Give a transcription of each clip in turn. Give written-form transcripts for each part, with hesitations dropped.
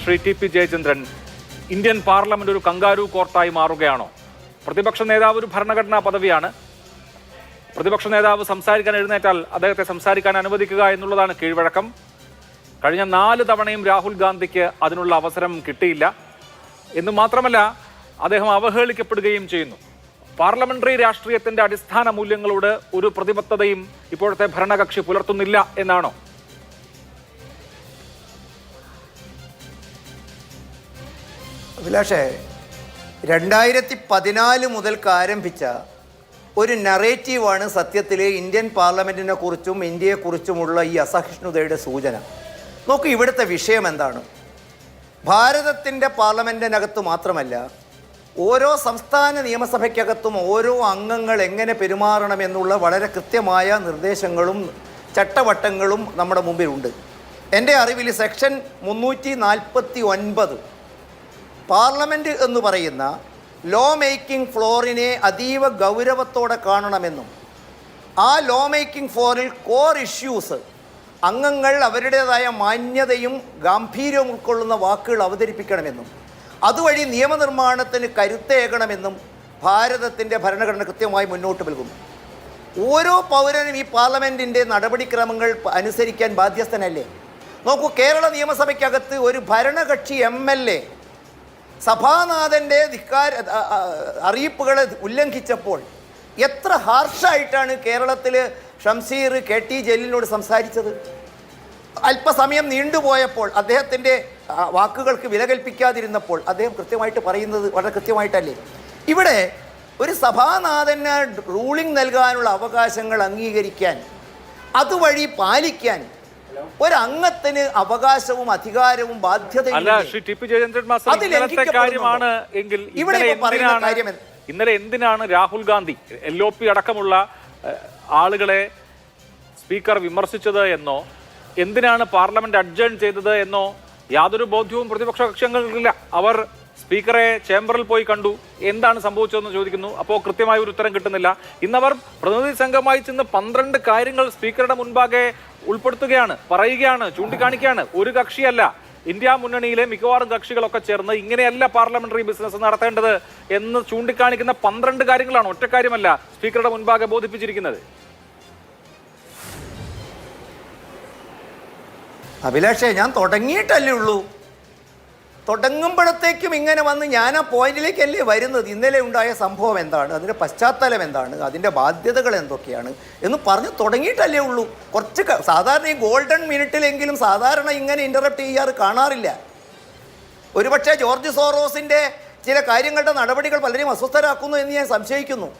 Shri TP. Jayachandran, Indian parliament ഒരു kangaroo Courtrai മാറുകയാണോ? പ്രതിപക്ഷ നേതാവ് ഒരു ഭരണഘടനാ പദവിയാണ്. പ്രതിപക്ഷ നേതാവ് സംസാരിക്കാൻ എഴുന്നേറ്റാൽ അദ്ദേഹത്തെ സംസാരിക്കാൻ അനുവദിക്കുക എന്നുള്ളതാണ് കീഴ്വഴക്കം. കഴിഞ്ഞ 4 തവണയും രാഹുൽ ഗാന്ധിക്ക് അതിനുള്ള അവസരം കിട്ടിയില്ല എന്ന് മാത്രമല്ല, അദ്ദേഹം അവഹേളിക്കപ്പെടുകയും ചെയ്യുന്നു. പാർലമെന്ററി രാഷ്ട്രീയത്തിന്റെ അടിസ്ഥാന മൂല്യങ്ങളോട് ഒരു പ്രതിബദ്ധതയും ഇപ്പോഴത്തെ ഭരണകക്ഷി പുലർത്തുന്നില്ല എന്നാണോ? അഭിലാഷേ, 2014 മുതൽക്ക് ആരംഭിച്ച ഒരു നറേറ്റീവാണ് സത്യത്തിൽ ഇന്ത്യൻ പാർലമെൻറ്റിനെ കുറിച്ചും ഇന്ത്യയെക്കുറിച്ചുമുള്ള ഈ അസഹിഷ്ണുതയുടെ സൂചന. നോക്കൂ, ഇവിടുത്തെ വിഷയം എന്താണ്? ഭാരതത്തിൻ്റെ പാർലമെൻറ്റിനകത്ത് മാത്രമല്ല, ഓരോ സംസ്ഥാന നിയമസഭയ്ക്കകത്തും ഓരോ അംഗങ്ങൾ എങ്ങനെ പെരുമാറണമെന്നുള്ള വളരെ കൃത്യമായ നിർദ്ദേശങ്ങളും ചട്ടവട്ടങ്ങളും നമ്മുടെ മുമ്പിലുണ്ട്. എൻ്റെ അറിവിൽ സെക്ഷൻ 349 പാർലമെൻറ്റ് എന്ന് പറയുന്ന ലോ മേക്കിംഗ് ഫ്ലോറിനെ അതീവ ഗൗരവത്തോടെ കാണണമെന്നും ആ ലോ മേക്കിംഗ് ഫ്ലോറിൽ കോർ ഇഷ്യൂസ് അംഗങ്ങൾ അവരുടേതായ മാന്യതയും ഗാംഭീര്യവും ഉൾക്കൊള്ളുന്ന വാക്കുകൾ അവതരിപ്പിക്കണമെന്നും അതുവഴി നിയമനിർമ്മാണത്തിന് കരുത്തേകണമെന്നും ഭാരതത്തിൻ്റെ ഭരണഘടന കൃത്യമായി മുന്നോട്ട് നൽകുന്നു. ഓരോ പൗരനും ഈ പാർലമെൻറ്റിൻ്റെ നടപടിക്രമങ്ങൾ അനുസരിക്കാൻ ബാധ്യസ്ഥനല്ലേ? നോക്കൂ, കേരള നിയമസഭയ്ക്കകത്ത് ഒരു ഭരണകക്ഷി MLA സഭാനാഥൻ്റെ അറിയിപ്പുകളെ ഉല്ലംഘിച്ചപ്പോൾ എത്ര ഹാർഷായിട്ടാണ് കേരളത്തിൽ ഷംസീർ KT ജലീലിനോട് സംസാരിച്ചത്. അല്പസമയം നീണ്ടുപോയപ്പോൾ അദ്ദേഹത്തിൻ്റെ വാക്കുകൾക്ക് വില കൽപ്പിക്കാതിരുന്നപ്പോൾ അദ്ദേഹം കൃത്യമായിട്ട് പറയുന്നത് വളരെ കൃത്യമായിട്ടല്ലേ? ഇവിടെ ഒരു സഭാനാഥന് റൂളിംഗ് നൽകാനുള്ള അവകാശങ്ങൾ അംഗീകരിക്കാൻ, അതുവഴി പാലിക്കാൻ ഒരംഗത്തിന് അവകാശവും അധികാരവും ബാധ്യതയും ഇന്നലെ എന്തിനാണ് രാഹുൽ ഗാന്ധി LOP അടക്കമുള്ള ആളുകളെ സ്പീക്കർ വിമർശിച്ചത് എന്നോ എന്തിനാണ് പാർലമെന്റ് അഡ്ജേൺ ചെയ്തത് എന്നോ യാതൊരു ബോധ്യവും പ്രതിപക്ഷ കക്ഷികൾക്കില്ല. അവർ സ്പീക്കറെ ചേംബറിൽ പോയി കണ്ടു, എന്താണ് സംഭവിച്ചതെന്ന് ചോദിക്കുന്നു. അപ്പോൾ കൃത്യമായ ഒരു ഉത്തരം കിട്ടുന്നില്ല. ഇന്നവർ പ്രതിനിധി സംഘമായി ചെന്ന് 12 കാര്യങ്ങൾ സ്പീക്കറുടെ മുൻപാകെ ഉൾപ്പെടുത്തുകയാണ്, പറയുകയാണ്, ചൂണ്ടിക്കാണിക്കുകയാണ്. ഒരു കക്ഷിയല്ല, ഇന്ത്യ മുന്നണിയിലെ മിക്കവാറും കക്ഷികളൊക്കെ ചേർന്ന് ഇങ്ങനെയല്ല പാർലമെന്ററി ബിസിനസ് നടത്തേണ്ടത് എന്ന് ചൂണ്ടിക്കാണിക്കുന്ന 12 കാര്യങ്ങളാണ്, ഒറ്റ കാര്യമല്ല സ്പീക്കറുടെ മുൻപാകെ ബോധിപ്പിച്ചിരിക്കുന്നത്. അഭിലാഷേ, ഞാൻ തുടങ്ങിയിട്ടല്ലേ ഉള്ളൂ. തുടങ്ങുമ്പോഴത്തേക്കും ഇങ്ങനെ വന്ന് ഞാൻ ആ പോയിന്റിലേക്കല്ലേ വരുന്നത്. ഇന്നലെ ഉണ്ടായ സംഭവം എന്താണ്, അതിൻ്റെ പശ്ചാത്തലം എന്താണ്, അതിൻ്റെ ബാധ്യതകൾ എന്തൊക്കെയാണ് എന്ന് പറഞ്ഞ് തുടങ്ങിയിട്ടല്ലേ ഉള്ളൂ. കുറച്ച് സാധാരണ ഈ ഗോൾഡൻ മിനിറ്റിലെങ്കിലും സാധാരണ ഇങ്ങനെ ഇൻ്ററപ്റ്റ് ചെയ്യാറ് കാണാറില്ല. ഒരുപക്ഷെ ജോർജ് സോറോസിൻ്റെ ചില കാര്യങ്ങളുടെ നടപടികൾ പലരെയും അസ്വസ്ഥരാക്കുന്നു എന്ന് ഞാൻ സംശയിക്കുന്നു.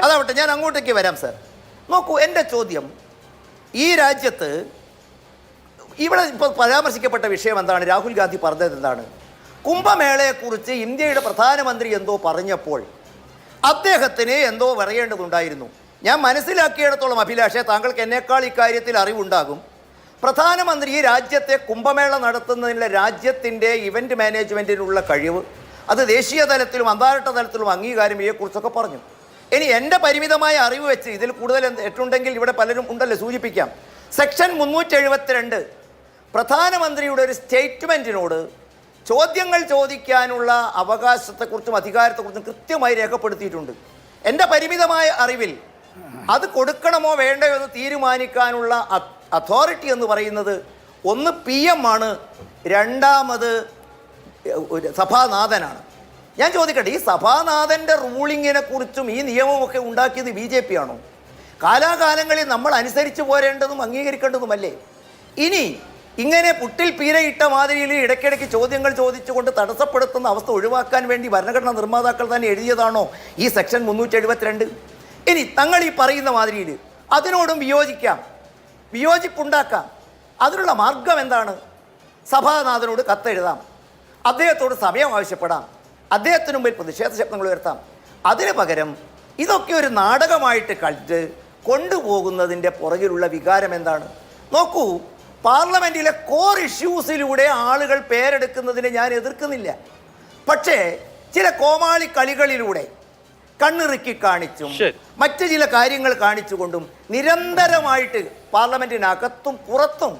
അതാവട്ടെ, ഞാൻ അങ്ങോട്ടേക്ക് വരാം സർ. നോക്കൂ, എൻ്റെ ചോദ്യം, ഈ രാജ്യത്ത് ഇവിടെ ഇപ്പോൾ പരാമർശിക്കപ്പെട്ട വിഷയം എന്താണ്? രാഹുൽ ഗാന്ധി പറഞ്ഞത് എന്താണ്? കുംഭമേളയെക്കുറിച്ച് ഇന്ത്യയുടെ പ്രധാനമന്ത്രി എന്തോ പറഞ്ഞപ്പോൾ അദ്ദേഹത്തിന് എന്തോ പറയേണ്ടതുണ്ടായിരുന്നു. ഞാൻ മനസ്സിലാക്കിയിടത്തോളം അഭിലാഷേ, താങ്കൾക്ക് എന്നേക്കാൾ ഇക്കാര്യത്തിൽ അറിവുണ്ടാകും. പ്രധാനമന്ത്രി രാജ്യത്തെ കുംഭമേള നടത്തുന്നതിനുള്ള രാജ്യത്തിൻ്റെ ഇവൻ്റ് മാനേജ്മെൻറ്റിനുള്ള കഴിവ്, അത് ദേശീയ തലത്തിലും അന്താരാഷ്ട്ര തലത്തിലും അംഗീകാരം ഇവയെക്കുറിച്ചൊക്കെ പറഞ്ഞു. ഇനി എൻ്റെ പരിമിതമായ അറിവ് വെച്ച് ഇതിൽ കൂടുതൽ എട്ടുണ്ടെങ്കിൽ ഇവിടെ പലരും ഉണ്ടല്ലോ, സൂചിപ്പിക്കാം. സെക്ഷൻ 372 പ്രധാനമന്ത്രിയുടെ ഒരു സ്റ്റേറ്റ്മെൻറ്റിനോട് ചോദ്യങ്ങൾ ചോദിക്കാനുള്ള അവകാശത്തെക്കുറിച്ചും അധികാരത്തെക്കുറിച്ചും കൃത്യമായി രേഖപ്പെടുത്തിയിട്ടുണ്ട്. എൻ്റെ പരിമിതമായ അറിവിൽ അത് കൊടുക്കണമോ വേണ്ടയോ എന്ന് തീരുമാനിക്കാനുള്ള അതോറിറ്റി എന്ന് പറയുന്നത് ഒന്ന് PM ആണ്, രണ്ടാമത് സഭാനാഥനാണ്. ഞാൻ ചോദിക്കട്ടെ, ഈ സഭാനാഥൻ്റെ റൂളിങ്ങിനെ കുറിച്ചും ഈ നിയമമൊക്കെ ഉണ്ടാക്കിയത് BJP ആണോ? കാലാകാലങ്ങളിൽ നമ്മൾ അനുസരിച്ച് പോരേണ്ടതും അംഗീകരിക്കേണ്ടതുമല്ലേ? ഇനി ഇങ്ങനെ പുട്ടിൽ പീരയിട്ട മാതിരിയിൽ ഇടയ്ക്കിടയ്ക്ക് ചോദ്യങ്ങൾ ചോദിച്ചുകൊണ്ട് തടസ്സപ്പെടുത്തുന്ന അവസ്ഥ ഒഴിവാക്കാൻ വേണ്ടി ഭരണഘടനാ നിർമ്മാതാക്കൾ തന്നെ എഴുതിയതാണോ ഈ സെക്ഷൻ 372? ഇനി തങ്ങൾ ഈ പറയുന്ന മാതിരിയിൽ അതിനോടും വിയോജിക്കാം, വിയോജിപ്പുണ്ടാക്കാം. അതിനുള്ള മാർഗം എന്താണ്? സഭാനാഥനോട് കത്തെഴുതാം, അദ്ദേഹത്തോട് സമയം ആവശ്യപ്പെടാം, അദ്ദേഹത്തിന് മുമ്പിൽ പ്രതിഷേധ ശബ്ദങ്ങൾ ഉയർത്താം. അതിന് പകരം ഇതൊക്കെ ഒരു നാടകമായിട്ട് കളിച്ച് കൊണ്ടുപോകുന്നതിൻ്റെ പുറകിലുള്ള വികാരം എന്താണ്? നോക്കൂ, പാർലമെൻറ്റിലെ കോർ ഇഷ്യൂസിലൂടെ ആളുകൾ പേരെടുക്കുന്നതിനെ ഞാൻ എതിർക്കുന്നില്ല. പക്ഷേ ചില കോമാളി കളികളിലൂടെ കണ്ണിറുക്കി കാണിച്ചും മറ്റു ചില കാര്യങ്ങൾ കാണിച്ചുകൊണ്ടും നിരന്തരമായിട്ട് പാർലമെൻറ്റിനകത്തും പുറത്തും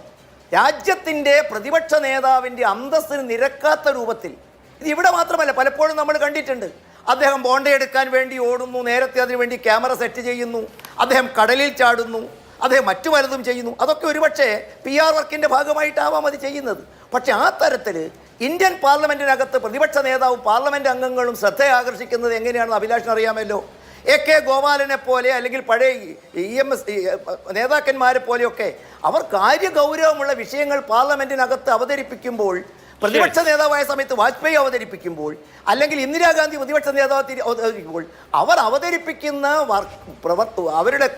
രാജ്യത്തിൻ്റെ പ്രതിപക്ഷ നേതാവിൻ്റെ അന്തസ്സിന് നിരക്കാത്ത രൂപത്തിൽ, ഇത് ഇവിടെ മാത്രമല്ല പലപ്പോഴും നമ്മൾ കണ്ടിട്ടുണ്ട്, അദ്ദേഹം ബോണ്ട എടുക്കാൻ വേണ്ടി ഓടുന്നു, നേരത്തെ അതിനു വേണ്ടി ക്യാമറ സെറ്റ് ചെയ്യുന്നു, അദ്ദേഹം കടലിൽ ചാടുന്നു, അദ്ദേഹം മറ്റു പലതും ചെയ്യുന്നു. അതൊക്കെ ഒരുപക്ഷെ PR വർക്കിൻ്റെ ഭാഗമായിട്ടാവാം അത് ചെയ്യുന്നത്. പക്ഷെ ആ തരത്തിൽ ഇന്ത്യൻ പാർലമെൻറ്റിനകത്ത് പ്രതിപക്ഷ നേതാവും പാർലമെൻറ്റ് അംഗങ്ങളും ശ്രദ്ധ ആകർഷിക്കുന്നത് എങ്ങനെയാണെന്ന് അഭിലാഷിന് അറിയാമല്ലോ. AK ഗോപാലനെ പോലെ അല്ലെങ്കിൽ പഴയ EMS നേതാക്കന്മാരെ പോലെയൊക്കെ അവർ കാര്യഗൗരവമുള്ള വിഷയങ്ങൾ പാർലമെൻറ്റിനകത്ത് അവതരിപ്പിക്കുമ്പോൾ, പ്രതിപക്ഷ നേതാവായ സമയത്ത് വാജ്പേയി അവതരിപ്പിക്കുമ്പോൾ, അല്ലെങ്കിൽ ഇന്ദിരാഗാന്ധി പ്രതിപക്ഷ നേതാവ് അവതരിപ്പിക്കുമ്പോൾ, അവർ അവതരിപ്പിക്കുന്ന അവരുടെ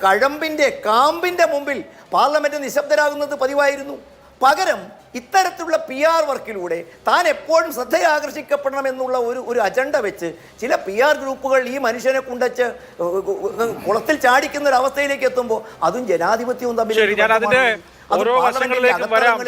കാമ്പിൻ്റെ മുമ്പിൽ പാർലമെൻറ്റ് നിശബ്ദരാകുന്നത് പതിവായിരുന്നു. പകരം ഇത്തരത്തിലുള്ള PR വർക്കിലൂടെ താൻ എപ്പോഴും ശ്രദ്ധയാകർഷിക്കപ്പെടണമെന്നുള്ള ഒരു അജണ്ട വെച്ച് ചില PR ഗ്രൂപ്പുകൾ ഈ മനുഷ്യനെ കൊണ്ടുവച്ച് കുളത്തിൽ ചാടിക്കുന്ന ഒരു അവസ്ഥയിലേക്ക് എത്തുമ്പോൾ അതും ജനാധിപത്യവും തമ്മിൽ ഓരോ വശങ്ങളിലേക്കും വരാം.